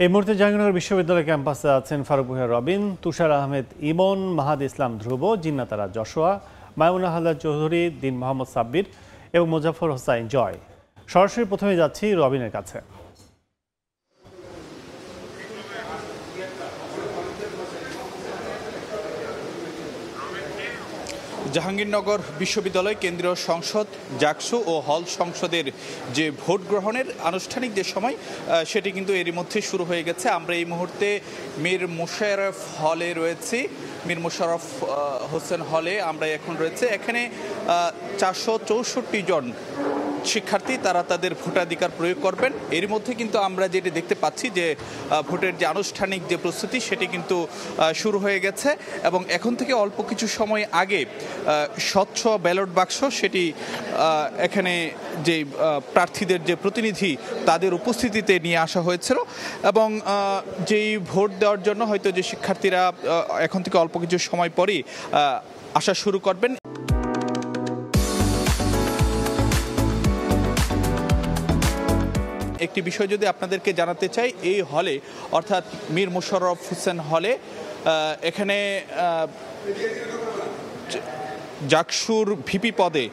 এই মুহূর্তে জাহাঙ্গীরনগর বিশ্ববিদ্যালয় ক্যাম্পাসে আছেন ফারুক ভূঁইয়া রবিন, তুষার আহমেদ ইমন, মাহাদ ইসলাম ধ্রুব, জিন্নাতারা যশোয়া, মায়মুনা হালদার চৌধুরী, দিন মোহাম্মদ সাব্বির এবং মোজাফফর হোসাইন জয়। সরাসরি প্রথমে যাচ্ছি রবিনের কাছে। জাহাঙ্গীরনগর বিশ্ববিদ্যালয় কেন্দ্রীয় সংসদ, জাকসু ও হল সংসদের যে ভোট গ্রহণের আনুষ্ঠানিক যে সময় সেটি কিন্তু এরই মধ্যে শুরু হয়ে গেছে। আমরা এই মুহূর্তে মীর মোশাররফ হলে রয়েছি। মীর মোশাররফ হোসেন হলে আমরা এখন রয়েছে। এখানে 464 জন শিক্ষার্থী তারা তাদের ভোটাধিকার প্রয়োগ করবেন। এর মধ্যে কিন্তু আমরা যেটি দেখতে পাচ্ছি যে ভোটের যে আনুষ্ঠানিক যে প্রস্তুতি সেটি কিন্তু শুরু হয়ে গেছে এবং এখন থেকে অল্প কিছু সময় আগে স্বচ্ছ ব্যালট বাক্স সেটি এখানে যে প্রার্থীদের যে প্রতিনিধি তাদের উপস্থিতিতে নিয়ে আসা হয়েছিল এবং যেই ভোট দেওয়ার জন্য হয়তো যে শিক্ষার্থীরা এখন থেকে অল্প কিছু সময় পরেই আসা শুরু করবেন। একটি বিষয় যদি আপনাদেরকে জানাতে চাই, এই হলে অর্থাৎ মীর মোশাররফ হোসেন হলে এখানে জাকসুর ভিপি পদে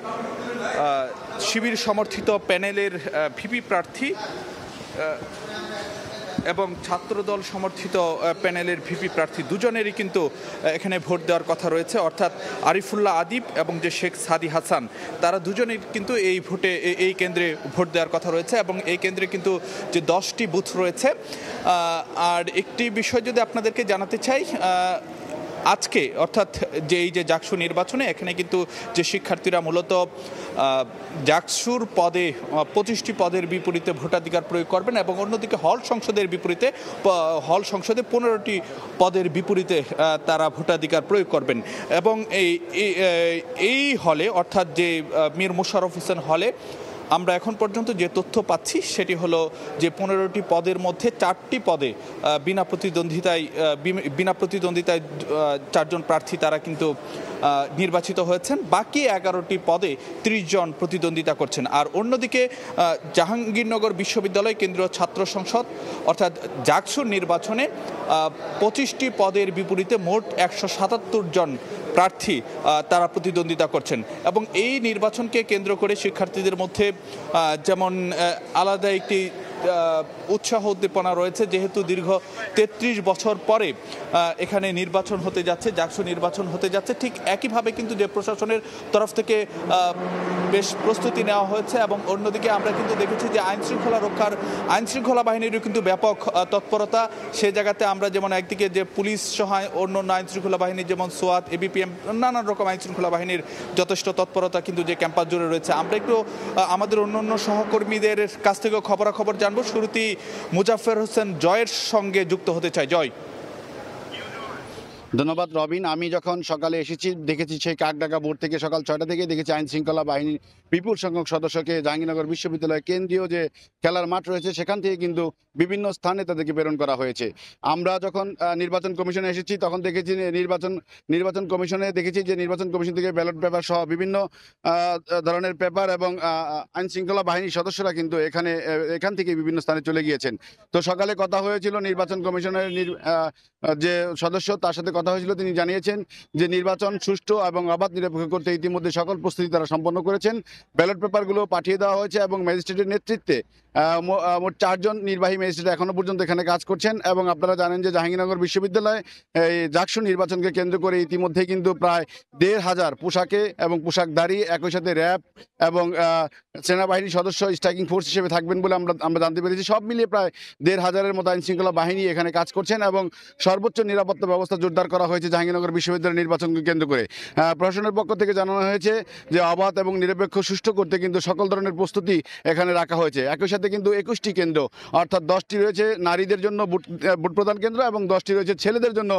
শিবির সমর্থিত প্যানেলের ভিপি প্রার্থী এবং ছাত্রদল সমর্থিত প্যানেলের ভিপি প্রার্থী দুজনেরই কিন্তু এখানে ভোট দেওয়ার কথা রয়েছে, অর্থাৎ আরিফুল্লাহ আদিব এবং যে শেখ সাদি হাসান তারা দুজনেই কিন্তু এই কেন্দ্রে ভোট দেওয়ার কথা রয়েছে এবং এই কেন্দ্রে কিন্তু যে 10টি বুথ রয়েছে। আর একটি বিষয় যদি আপনাদেরকে জানাতে চাই, আজকে অর্থাৎ যে এই যে জাকসু নির্বাচনে এখানে কিন্তু যে শিক্ষার্থীরা মূলত জাকসুর পদে 25টি পদের বিপরীতে ভোটাধিকার প্রয়োগ করবেন এবং অন্যদিকে হল সংসদের বিপরীতে হল সংসদে 15টি পদের বিপরীতে তারা ভোটাধিকার প্রয়োগ করবেন এবং এই হলে অর্থাৎ যে মীর মোশাররফ হোসেন হলে আমরা এখন পর্যন্ত যে তথ্য পাচ্ছি সেটি হলো যে 15টি পদের মধ্যে 4টি পদে বিনা প্রতিদ্বন্দ্বিতায় 4 জন প্রার্থী তারা কিন্তু নির্বাচিত হয়েছেন। বাকি 11টি পদে 30 জন প্রতিদ্বন্দ্বিতা করছেন। আর অন্যদিকে জাহাঙ্গীরনগর বিশ্ববিদ্যালয় কেন্দ্রীয় ছাত্র সংসদ অর্থাৎ জাকসুর নির্বাচনে 25টি পদের বিপরীতে মোট 177 জন প্রার্থী তারা প্রতিদ্বন্দ্বিতা করছেন এবং এই নির্বাচনকে কেন্দ্র করে শিক্ষার্থীদের মধ্যে যেমন আলাদা একটি উৎসাহ উদ্দীপনা রয়েছে, যেহেতু দীর্ঘ 33 বছর পরে এখানে নির্বাচন হতে যাচ্ছে, জাকসু নির্বাচন হতে যাচ্ছে। ঠিক একইভাবে কিন্তু যে প্রশাসনের তরফ থেকে বেশ প্রস্তুতি নেওয়া হয়েছে এবং অন্যদিকে আমরা কিন্তু দেখেছি যে আইনশৃঙ্খলা বাহিনীরও কিন্তু ব্যাপক তৎপরতা। সে জায়গাতে আমরা যেমন একদিকে যে পুলিশ সহ অন্যান্য আইনশৃঙ্খলা বাহিনী যেমন সোয়াত, এবিপিএম, নানান রকম আইনশৃঙ্খলা বাহিনীর যথেষ্ট তৎপরতা কিন্তু যে ক্যাম্পাস জুড়ে রয়েছে। আমরা একটু আমাদের অন্যান্য সহকর্মীদের কাছ থেকেও খবরাখবর জানবো। শুরুতেই মোজাফফর হোসেন জয়ের সঙ্গে যুক্ত হতে চাই। জয়। ধন্যবাদ রবিন। আমি যখন সকালে এসেছি দেখেছি সেই কাকডাকা বোর্ড থেকে সকাল 6টা থেকে দেখেছি আইন শৃঙ্খলা বাহিনীর বিপুল সংখ্যক সদস্যকে জাহাঙ্গীরনগর বিশ্ববিদ্যালয়ের কেন্দ্রীয় যে খেলার মাঠ রয়েছে সেখান থেকে কিন্তু বিভিন্ন স্থানে তাদেরকে প্রেরণ করা হয়েছে। আমরা যখন নির্বাচন কমিশনে এসেছি তখন দেখেছি নির্বাচন কমিশনে দেখেছি যে নির্বাচন কমিশন থেকে ব্যালট পেপার সহ বিভিন্ন ধরনের পেপার এবং আইন শৃঙ্খলা বাহিনীর সদস্যরা কিন্তু এখান থেকে বিভিন্ন স্থানে চলে গিয়েছেন। তো সকালে কথা হয়েছিল নির্বাচন কমিশনের যে সদস্য, তার সাথে কথা হয়েছিল। তিনি জানিয়েছেন যে নির্বাচন সুষ্ঠু এবং অবাধ নিরপেক্ষ করতে ইতিমধ্যে সকল প্রস্তুতি তারা সম্পন্ন করেছেন। ব্যালট পেপারগুলো পাঠিয়ে দেওয়া হয়েছে এবং ম্যাজিস্ট্রেটের নেতৃত্বে মোট 4 জন নির্বাহী ম্যাজিস্ট্রেট এখনো পর্যন্ত এখানে কাজ করছেন এবং আপনারা জানেন যে জাহাঙ্গীরনগর বিশ্ববিদ্যালয়ে এই জাকসু নির্বাচনকে কেন্দ্র করে ইতিমধ্যে কিন্তু প্রায় 1,500 পোশাকে এবং পোশাকধারী, একই সাথে র্যাব এবং সেনাবাহিনীর সদস্য স্ট্রাইকিং ফোর্স হিসেবে থাকবেন বলে আমরা জানতে পেরেছি। সব মিলিয়ে প্রায় 1,500-এর মতো আইন শৃঙ্খলা বাহিনী এখানে কাজ করছেন এবং সর্বোচ্চ নিরাপত্তা ব্যবস্থা জোরদার করা হয়েছে জাহাঙ্গীরনগর বিশ্ববিদ্যালয় নির্বাচনকে কেন্দ্র করে। প্রশাসনের পক্ষ থেকে জানানো হয়েছে যে অবাধ এবং নিরপেক্ষ সুষ্ঠু করতে কিন্তু সকল ধরনের প্রস্তুতি এখানে রাখা হয়েছে। একই সাথে কিন্তু 21টি কেন্দ্র অর্থাৎ 10টি রয়েছে নারীদের জন্য ভোট প্রদান কেন্দ্র এবং 10টি রয়েছে ছেলেদের জন্য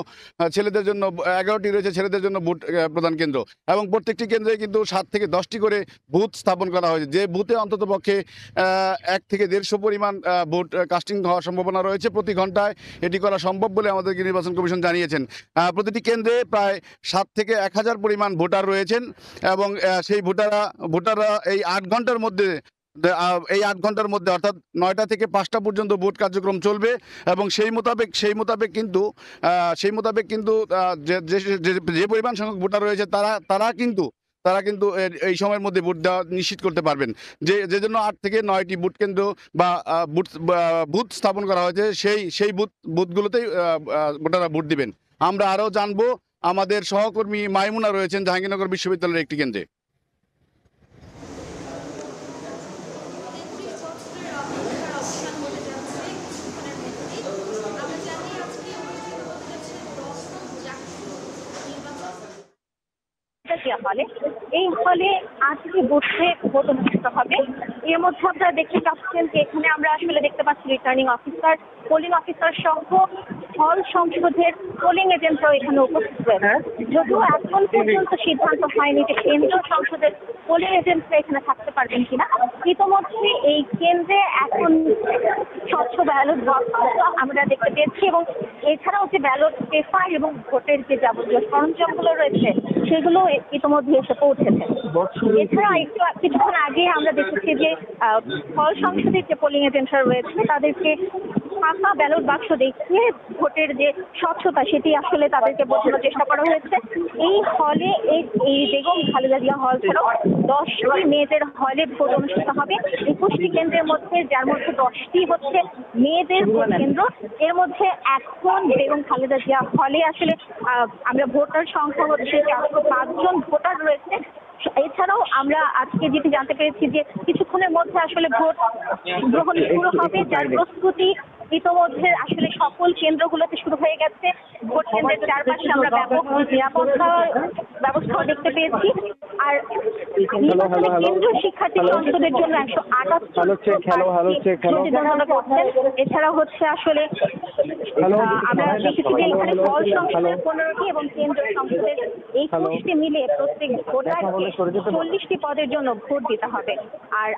11টি রয়েছে ছেলেদের জন্য ভোট প্রদান কেন্দ্র এবং প্রত্যেকটি কেন্দ্রে কিন্তু 7 থেকে 10টি করে বুথ স্থাপন করা হয়েছে, যে বুথে অন্তত পক্ষে 1 থেকে 150 পরিমাণ ভোট কাস্টিং হওয়ার সম্ভাবনা রয়েছে। প্রতি ঘন্টায় এটি করা সম্ভব বলে আমাদেরকে নির্বাচন কমিশন জানিয়েছেন। প্রতিটি কেন্দ্রে প্রায় 7 থেকে 1,000 পরিমাণ ভোটার রয়েছেন এবং সেই ভোটাররা এই 8 ঘন্টার মধ্যে এই 8 ঘন্টার মধ্যে অর্থাৎ 9টা থেকে 5টা পর্যন্ত ভোট কার্যক্রম চলবে এবং সেই মোতাবেক কিন্তু যে পরিমাণ সংখ্যক ভোটার রয়েছে তারা কিন্তু এই সময়ের মধ্যে ভোট দেওয়া নিশ্চিত করতে পারবেন। যে জন্য 8 থেকে 9টি ভোট কেন্দ্র বা বুথ স্থাপন করা হয়েছে সেই বুথগুলোতেই ভোটাররা ভোট দিবেন। আমরা আরও জানবো, আমাদের সহকর্মী মাইমুনা রয়েছেন জাহাঙ্গীরনগর বিশ্ববিদ্যালয়ের একটি কেন্দ্রে। হলে এই হলে আজকে বসে ভোট অনুষ্ঠিত হবে। এর মধ্যে আপনারা দেখতে পাচ্ছেন যে এখানে আমরা আসলে দেখতে পাচ্ছি রিটার্নিং অফিসার, পোলিং অফিসার সহ হল সংসদের পোলিং এজেন্টরাও এখানে উপস্থিত রয়েছে। যদিও এখন পর্যন্ত সিদ্ধান্ত হয়নি যে কেন্দ্রীয় সংসদের পোলিং এজেন্টরা এখানে থাকতে পারবেন কিনা। ইতোমধ্যে এই কেন্দ্রে এখন স্বচ্ছ ব্যালট বক্স আমরা দেখতে পেয়েছি এবং এছাড়াও যে ব্যালট পেপার এবং ভোটের যে যাবতীয় সরঞ্জামগুলো রয়েছে সেগুলো ইতোমধ্যে এসে পৌঁছেছে। এছাড়া কিছুক্ষণ আগে আমরা দেখেছি যে হল সংসদের যে পোলিং এজেন্টরা রয়েছে তাদেরকে ফাঁকা ব্যালট বাক্স দেখিয়ে ভোটের যে স্বচ্ছতা সেটি আসলে তাদেরকে বোঝানোর চেষ্টা করা হয়েছে। এই হলে এই বেগম খালেদা জিয়া হল ছাড়াও 10টি মেয়েদের হলে ভোট অনুষ্ঠিত হবে। 21টি কেন্দ্রের মধ্যে, যার মধ্যে 10টি হচ্ছে মেয়েদের ভোট কেন্দ্র। এর মধ্যে এখন বেগম খালেদা জিয়া হলে আসলে আমরা ভোটার সংখ্যা হচ্ছে 405 জন ভোটার রয়েছে। এছাড়াও আমরা আজকে যেটি জানতে পেরেছি যে কিছুক্ষণের মধ্যে আসলে ভোট গ্রহণ শুরু হবে, যার প্রস্তুতি ইতোমধ্যে আসলে সকল কেন্দ্রগুলোতে শুরু হয়ে গেছে। ভোট কেন্দ্রের চারপাশে আমরা ব্যাপক নিরাপত্তা ব্যবস্থাও দেখতে পেয়েছি। আর কেন্দ্রীয় শিক্ষার্থী সংসদের জন্য 178 প্রতিদ্বন্দ্বিতা করছেন। এছাড়া হচ্ছে আসলে আমরা দেখেছি যে এখানে হল সংসদের 15টি এবং কেন্দ্রীয় সংসদের 21টি মিলে প্রত্যেক ভোটারকে 40টি পদের জন্য ভোট দিতে হবে। আর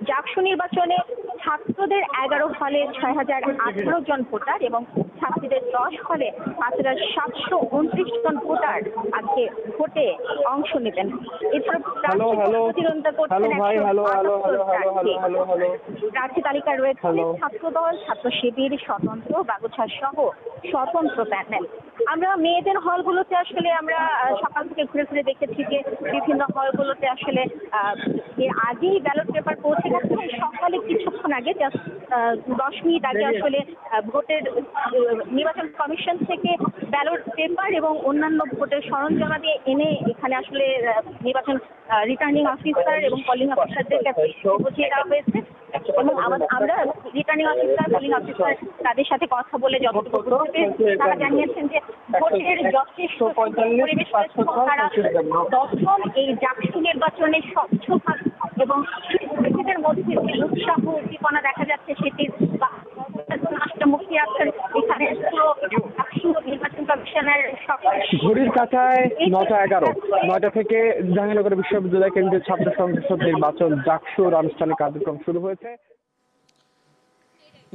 জাকসু নির্বাচনে ছাত্রদের 11 হলে 6018 জন ভোটার এবং ছাত্রীদের 10 হলে 5729 জন ভোটার আজকে ভোটে অংশ নেবেন। এছাড়া প্রতিদ্বন্দ্বিতা করছেন প্রার্থী তালিকায় রয়েছে ছাত্রদল, ছাত্র শিবির, স্বতন্ত্র, বাগুছা সহ স্বতন্ত্র প্যানেল। আমরা মেয়েদের হলগুলোতে আসলে আমরা সকাল থেকে ঘুরে ঘুরে দেখেছি যে বিভিন্ন হলগুলোতে আসলে এর আগেই ব্যালট পেপার পৌঁছে গেছে। সকালে কিছুক্ষণ আগে 10 মিনিট আগে আসলে ভোটের নির্বাচন কমিশন থেকে ব্যালট পেপার এবং অন্যান্য ভোটের সরঞ্জামাদি এনে এখানে আসলে নির্বাচন রিটার্নিং অফিসার এবং পোলিং অফিসারদের কাছে বুঝিয়ে দেওয়া হয়েছে। এবং আমরা রিটার্নিং অফিসার, পোলিং অফিসার তাদের সাথে কথা বলে যতটুকু বুঝতে পেরেছি তারা জানিয়েছেন যে ভোটের যথেষ্ট পরিবেশ তারা দর্শন এই জাকসু নির্বাচনে স্বচ্ছতা এবং শিক্ষার্থীদের মধ্যে যে উৎসাহ উদ্দীপনা দেখা যাচ্ছে সেটির মুক্তি আছেন এখানে নির্বাচন কমিশনের। ঘড়ির কাঁটায় 9:11 থেকে জাহাঙ্গীরনগর বিশ্ববিদ্যালয় কেন্দ্রীয় ছাত্র সংসদ নির্বাচন জাকসুর আনুষ্ঠানিক কার্যক্রম শুরু হয়েছে।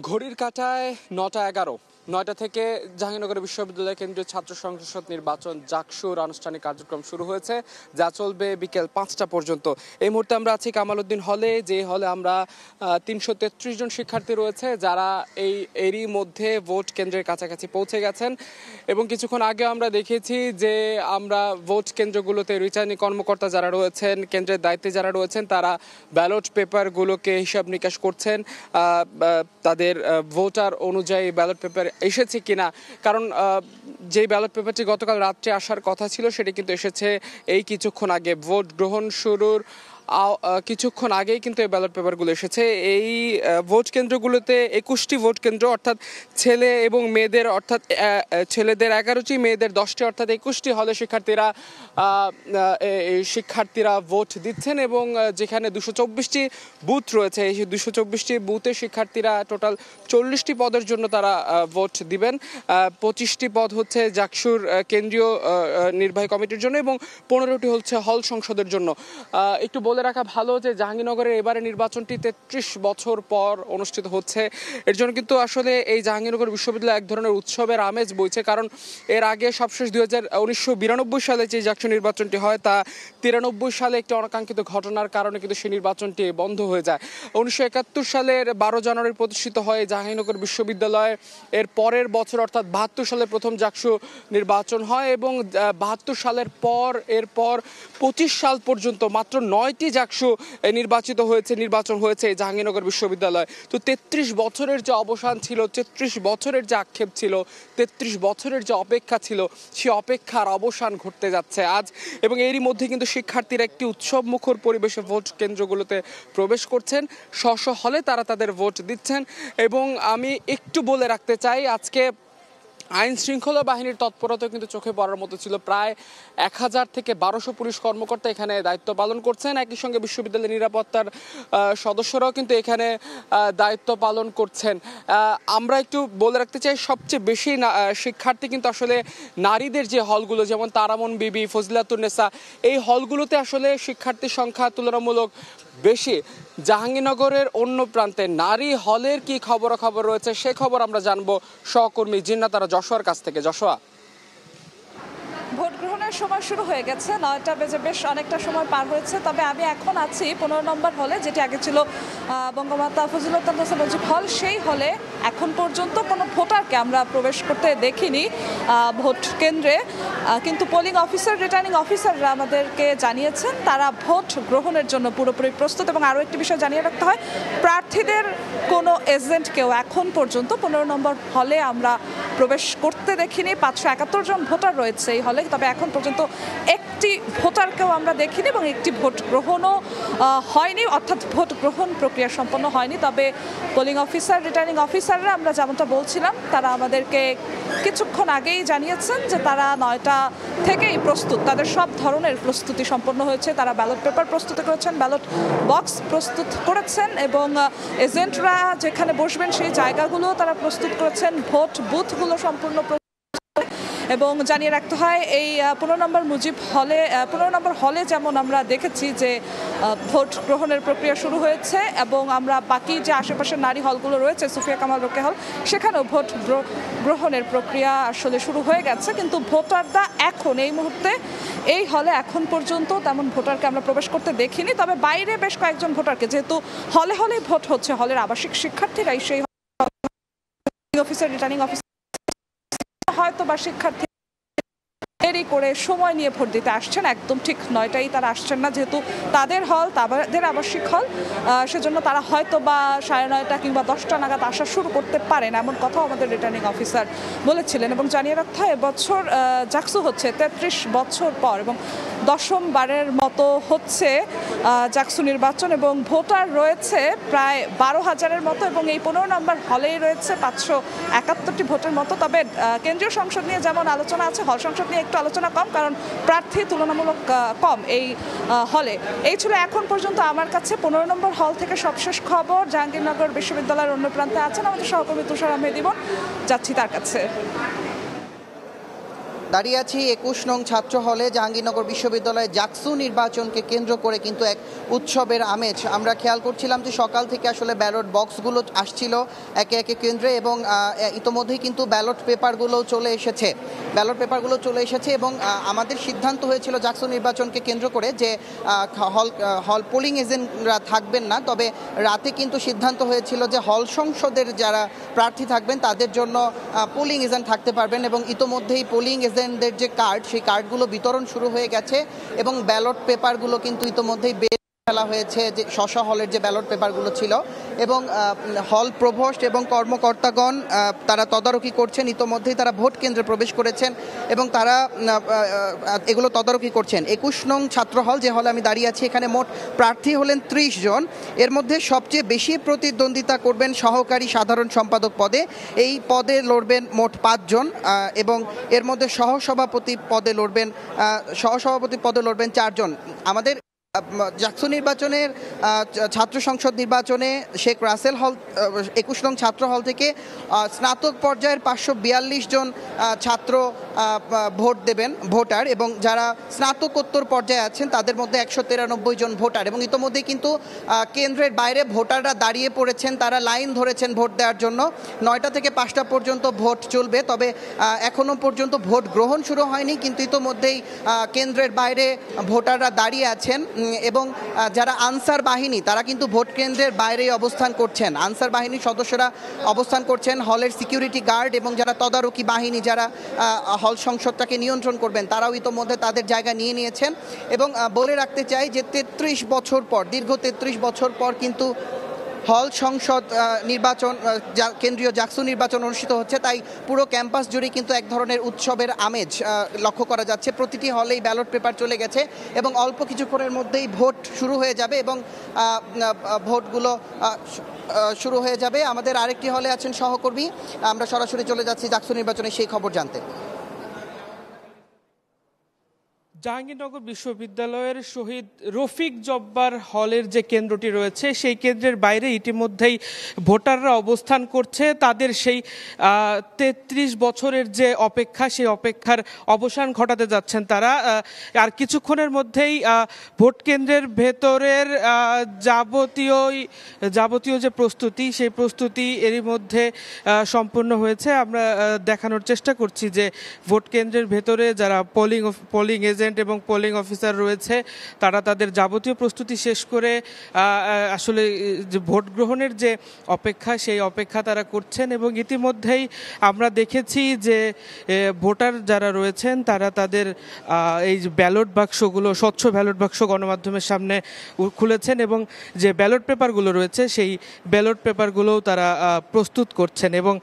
ঘড়ির কাঁটায় 9:11 থেকে জাহাঙ্গীরনগর বিশ্ববিদ্যালয় কেন্দ্রীয় ছাত্র সংসদ নির্বাচন জাকসুর আনুষ্ঠানিক কার্যক্রম শুরু হয়েছে, যা চলবে বিকেল 5টা পর্যন্ত। এই মুহূর্তে আমরা আছি কামাল উদ্দিন হলে, যে হলে আমরা 333 জন শিক্ষার্থী রয়েছে যারা এরই মধ্যে ভোট কেন্দ্রের কাছাকাছি পৌঁছে গেছেন। এবং কিছুক্ষণ আগে আমরা দেখেছি যে আমরা ভোট কেন্দ্রগুলোতে রিটার্নিং কর্মকর্তা যারা রয়েছেন, কেন্দ্রের দায়িত্বে যারা রয়েছেন, তারা ব্যালট পেপারগুলোকে হিসাব নিকাশ করছেন তাদের ভোটার অনুযায়ী ব্যালট পেপার এসেছে কিনা। কারণ যে ব্যালট পেপারটি গতকাল রাত্রে আসার কথা ছিল সেটি কিন্তু এসেছে এই কিছুক্ষণ আগে। ভোট গ্রহণ শুরুর কিছুক্ষণ আগেই কিন্তু এই ব্যালট পেপারগুলো এসেছে। এই ভোট কেন্দ্রগুলোতে 21টি ভোট কেন্দ্র, অর্থাৎ ছেলে এবং মেয়েদের, অর্থাৎ ছেলেদের 11টি, মেয়েদের 10টি, অর্থাৎ 21টি হলে শিক্ষার্থীরা ভোট দিচ্ছেন। এবং যেখানে 224টি বুথ রয়েছে, এই 224টি বুথে শিক্ষার্থীরা টোটাল 40টি পদের জন্য তারা ভোট দিবেন। 25টি পদ হচ্ছে জাকসুর কেন্দ্রীয় নির্বাহী কমিটির জন্য এবং 15টি হচ্ছে হল সংসদের জন্য। একটু বলে রাখা ভালো যে জাহাঙ্গীরনগরের এবারে নির্বাচনটি 33 বছর পর অনুষ্ঠিত হচ্ছে। এর জন্য কিন্তু আসলে এই জাহাঙ্গীরনগর বিশ্ববিদ্যালয়ে এক ধরনের উৎসবের আমেজ বইছে, কারণ এর আগে সবশেষ 1992 সালে যে জাকসু নির্বাচনটি হয় তা 93 সালে একটি অনাকাঙ্ক্ষিত ঘটনার কারণে কিন্তু সেই নির্বাচনটি বন্ধ হয়ে যায়। 1971 সালের 12 জানুয়ারি প্রতিষ্ঠিত হয় জাহাঙ্গীরনগর বিশ্ববিদ্যালয়ে। এর পরের বছর অর্থাৎ 72 সালে প্রথম জাকসু নির্বাচন হয় এবং 72 সালের পর এরপর 25 সাল পর্যন্ত মাত্র 9টি জাকসু নির্বাচন হয়েছে জাহাঙ্গীরনগর বিশ্ববিদ্যালয়। তো 33 বছরের যে অবসান ছিল, 33 বছরের যে আক্ষেপ ছিল, 33 বছরের যে অপেক্ষা ছিল, সেই অপেক্ষার অবসান ঘটতে যাচ্ছে আজ। এবং এরই মধ্যে কিন্তু শিক্ষার্থীরা একটি উৎসব মুখর পরিবেশে ভোট কেন্দ্রগুলোতে প্রবেশ করছেন, স্ব হলে তারা তাদের ভোট দিচ্ছেন। এবং আমি একটু বলে রাখতে চাই, আজকে আইন শৃঙ্খলা বাহিনীর তৎপরতা কিন্তু চোখে পড়ার মতো ছিল। প্রায় 1000 থেকে 1200 পুলিশ কর্মকর্তা এখানে দায়িত্ব পালন করছেন। একই সঙ্গে বিশ্ববিদ্যালয়ের নিরাপত্তার সদস্যরাও কিন্তু এখানে দায়িত্ব পালন করছেন। আমরা একটু বলে রাখতে চাই, সবচেয়ে বেশি শিক্ষার্থী কিন্তু আসলে নারীদের যে হলগুলো, যেমন তারামন বিবি, ফজিলাতুন্নেসা, এই হলগুলোতে আসলে শিক্ষার্থীর সংখ্যা তুলনামূলক বেশি। জাহাঙ্গীরনগরের অন্য প্রান্তে নারী হলের কি খবরাখবর রয়েছে সে খবর আমরা জানবো সহকর্মী জিন্নাতারা যশোয়ার কাছ থেকে। যশোয়া, ভোট গ্রহণের সময় শুরু হয়ে গেছে, 9টা বেজে বেশ অনেকটা সময় পার হয়েছে। তবে আমি এখন আছি 15 নম্বর হলে, যেটি আগে ছিল বঙ্গমাতা ফজিলাতুন্নেসা মুজিব হল। সেই হলে এখন পর্যন্ত কোনো ভোটারকে আমরা প্রবেশ করতে দেখিনি ভোট কেন্দ্রে, কিন্তু পোলিং অফিসার, রিটার্নিং অফিসাররা আমাদেরকে জানিয়েছেন তারা ভোট গ্রহণের জন্য পুরোপুরি প্রস্তুত। এবং আরও একটি বিষয় জানিয়ে রাখতে হয়, প্রার্থীদের কোনো এজেন্টকেও এখন পর্যন্ত 15 নম্বর হলে আমরা প্রবেশ করতে দেখিনি। 571 জন ভোটার রয়েছে এই হলে, তবে এখন পর্যন্ত একটি ভোটারকেও আমরা দেখিনি এবং একটি ভোট গ্রহণও হয়নি, অর্থাৎ ভোট গ্রহণ প্রক্রিয়া সম্পন্ন হয়নি। তবে পোলিং অফিসার, রিটার্নিং অফিসাররা আমরা যেমনটা বলছিলাম, তারা আমাদেরকে কিছুক্ষণ আগেই জানিয়েছেন যে তারা 9টা থেকেই প্রস্তুত, তাদের সব ধরনের প্রস্তুতি সম্পন্ন হয়েছে। তারা ব্যালট পেপার প্রস্তুত করেছেন, ব্যালট বক্স প্রস্তুত করেছেন এবং এজেন্টরা যেখানে বসবেন সেই জায়গাগুলো তারা প্রস্তুত করেছেন, ভোট বুথগুলো সম্পূর্ণ। এবং জানিয়ে রাখতে হয়, এই 15 নম্বর হলে যেমন আমরা দেখেছি যে ভোট গ্রহণের প্রক্রিয়া শুরু হয়েছে এবং আমরা বাকি যে আশেপাশের নারী হলগুলো রয়েছে, সুফিয়া কামাল রোকেয়া হল, সেখানেও ভোট গ্রহণের প্রক্রিয়া আসলে শুরু হয়ে গেছে। কিন্তু ভোটাররা এখন এই মুহূর্তে এই হলে এখন পর্যন্ত তেমন ভোটারকে আমরা প্রবেশ করতে দেখিনি। তবে বাইরে বেশ কয়েকজন ভোটারকে, যেহেতু হলেই ভোট হচ্ছে, হলের আবাসিক শিক্ষার্থীরাই সেই অফিসার, রিটার্নিং অফিসার হয়তো বা শিক্ষার্থী দেরি করে সময় নিয়ে ভোট দিতে আসছেন, একদম ঠিক 9টায় তারা আসছেন না, যেহেতু তাদের হল, তাদের আবাসিক হল, সেজন্য তারা হয়তো বা 9:30 কিংবা 10টা নাগাদ আসা শুরু করতে পারেন, এমন কথাও আমাদের রিটার্নিং অফিসার বলেছিলেন। এবং জানিয়ে রাখতে হয়, এবছর জাকসু হচ্ছে 33 বছর পর এবং 10মবারের মতো হচ্ছে জাকসু নির্বাচন এবং ভোটার রয়েছে প্রায় 12,000-এর মতো এবং এই 15 নম্বর হলেই রয়েছে 571টি ভোটের মতো। তবে কেন্দ্রীয় সংসদ নিয়ে যেমন আলোচনা আছে, হল সংসদ নিয়ে একটু আলোচনা কম, কারণ প্রার্থী তুলনামূলক কম এই হলে। এই ছিল এখন পর্যন্ত আমার কাছে 15 নম্বর হল থেকে সবশেষ খবর। জাহাঙ্গীরনগর বিশ্ববিদ্যালয়ের অন্য প্রান্তে আছেন আমাদের সহকর্মী তুষার আহমেদ ইমন, যাচ্ছি তার কাছে। দাঁড়িয়ে আছি 21 নং ছাত্র হলে। জাহাঙ্গীরনগর বিশ্ববিদ্যালয়ে জাকসু নির্বাচনকে কেন্দ্র করে কিন্তু এক উৎসবের আমেজ আমরা খেয়াল করছিলাম যে সকাল থেকে আসলে ব্যালট বক্সগুলো আসছিল একে একে কেন্দ্রে এবং ইতোমধ্যেই কিন্তু ব্যালট পেপারগুলো চলে এসেছে এবং আমাদের সিদ্ধান্ত হয়েছিল জাকসু নির্বাচনকে কেন্দ্র করে যে হল পোলিং এজেন্টরা থাকবেন না, তবে রাতে কিন্তু সিদ্ধান্ত হয়েছিল যে হল সংসদের যারা প্রার্থী থাকবেন তাদের জন্য পোলিং এজেন্ট থাকতে পারবেন এবং ইতোমধ্যেই পোলিং এজেন্টদের যে কার্ড, সেই কার্ডগুলো বিতরণ শুরু হয়ে গেছে এবং ব্যালট পেপারগুলো কিন্তু ইতোমধ্যেই ফেলা হয়েছে, যে স্ব হলের যে ব্যালট পেপারগুলো ছিল এবং হল প্রভোস্ট এবং কর্মকর্তাগণ তারা তদারকি করছেন। ইতোমধ্যেই তারা ভোট কেন্দ্রে প্রবেশ করেছেন এবং তারা এগুলো তদারকি করছেন। 21 নং ছাত্র হল, যে হলে আমি দাঁড়িয়ে আছি, এখানে মোট প্রার্থী হলেন 30 জন। এর মধ্যে সবচেয়ে বেশি প্রতিদ্বন্দ্বিতা করবেন সহকারী সাধারণ সম্পাদক পদে। এই পদে লড়বেন মোট 5 জন এবং এর মধ্যে সহসভাপতি পদে লড়বেন 4 জন। আমাদের জাকসু নির্বাচনের ছাত্র সংসদ নির্বাচনে শেখ রাসেল হল 21 নং ছাত্র হল থেকে স্নাতক পর্যায়ের 542 জন ছাত্র ভোট দেবেন ভোটার, এবং যারা স্নাতকোত্তর পর্যায়ে আছেন তাদের মধ্যে 193 জন ভোটার। এবং ইতোমধ্যেই কিন্তু কেন্দ্রের বাইরে ভোটাররা দাঁড়িয়ে পড়েছেন, তারা লাইন ধরেছেন ভোট দেওয়ার জন্য। 9টা থেকে 5টা পর্যন্ত ভোট চলবে, তবে এখনো পর্যন্ত ভোট গ্রহণ শুরু হয়নি, কিন্তু ইতোমধ্যেই কেন্দ্রের বাইরে ভোটাররা দাঁড়িয়ে আছেন। এবং যারা আনসার বাহিনী তারা কিন্তু ভোট কেন্দ্রের বাইরেই অবস্থান করছেন, আনসার বাহিনীর সদস্যরা অবস্থান করছেন, হলের সিকিউরিটি গার্ড এবং যারা তদারকি বাহিনী যারা হল সংসদটাকে নিয়ন্ত্রণ করবেন তারাও ইতোমধ্যে তাদের জায়গা নিয়ে নিয়েছেন। এবং বলে রাখতে চাই যে 33 বছর পর, দীর্ঘ 33 বছর পর কিন্তু হল সংসদ নির্বাচন, কেন্দ্রীয় জাকসু নির্বাচন অনুষ্ঠিত হচ্ছে, তাই পুরো ক্যাম্পাস জুড়ে কিন্তু এক ধরনের উৎসবের আমেজ লক্ষ্য করা যাচ্ছে। প্রতিটি হলেই ব্যালট পেপার চলে গেছে এবং অল্প কিছুক্ষণের মধ্যেই ভোট শুরু হয়ে যাবে এবং ভোটগুলো শুরু হয়ে যাবে। আমাদের আরেকটি হলে আছেন সহকর্মী, আমরা সরাসরি চলে যাচ্ছি জাকসু নির্বাচনের সেই খবর জানতে। জাহাঙ্গীরনগর বিশ্ববিদ্যালয়ের শহীদ রফিক জব্বার হলের যে কেন্দ্রটি রয়েছে সেই কেন্দ্রের বাইরে ইতিমধ্যেই ভোটাররা অবস্থান করছে। তাদের সেই 33 বছরের যে অপেক্ষা, সেই অপেক্ষার অবসান ঘটাতে যাচ্ছেন তারা। আর কিছুক্ষণের মধ্যেই ভোট কেন্দ্রের ভেতরের যাবতীয় যে প্রস্তুতি, সেই প্রস্তুতি এরই মধ্যে সম্পূর্ণ হয়েছে। আমরা দেখানোর চেষ্টা করছি যে ভোট কেন্দ্রের ভেতরে যারা পোলিং এজেন্ট এবং পোলিং অফিসার রয়েছে তারা তাদের যাবতীয় প্রস্তুতি শেষ করে আসলে যে ভোট গ্রহণের যে অপেক্ষা, সেই অপেক্ষা তারা করছেন। এবং ইতিমধ্যেই আমরা দেখেছি যে ভোটার যারা রয়েছেন তারা তাদের এই যে ব্যালট বাক্সগুলো, স্বচ্ছ ব্যালট বাক্স গণমাধ্যমের সামনে খুলেছেন এবং যে ব্যালট পেপারগুলো রয়েছে সেই ব্যালট পেপারগুলোও তারা প্রস্তুত করছেন। এবং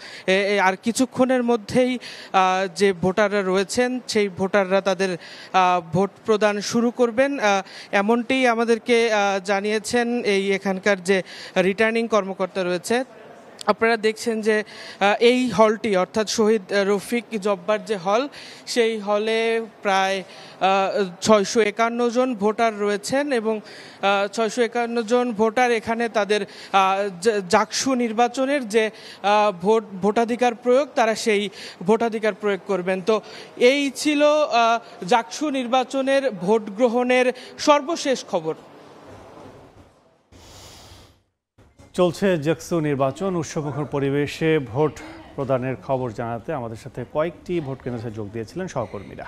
আর কিছুক্ষণের মধ্যেই যে ভোটাররা রয়েছেন সেই ভোটাররা তাদের ভোট প্রদান শুরু করবেন, এমনটি আমাদেরকে জানিয়েছেন এই এখানকার যে রিটার্নিং কর্মকর্তা রয়েছে। আপনারা দেখছেন যে এই হলটি অর্থাৎ শহীদ রফিক জব্বার যে হল, সেই হলে প্রায় 651 জন ভোটার রয়েছেন এবং 651 জন ভোটার এখানে তাদের জাকসু নির্বাচনের যে ভোটাধিকার প্রয়োগ, তারা সেই ভোটাধিকার প্রয়োগ করবেন। তো এই ছিল জাকসু নির্বাচনের ভোট গ্রহণের সর্বশেষ খবর। চলছে জাকসু নির্বাচন, উৎসবমুখর পরিবেশে ভোট প্রদানের খবর জানাতে আমাদের সাথে কয়েকটি ভোট কেন্দ্রে যোগ দিয়েছিলেন সহকর্মীরা।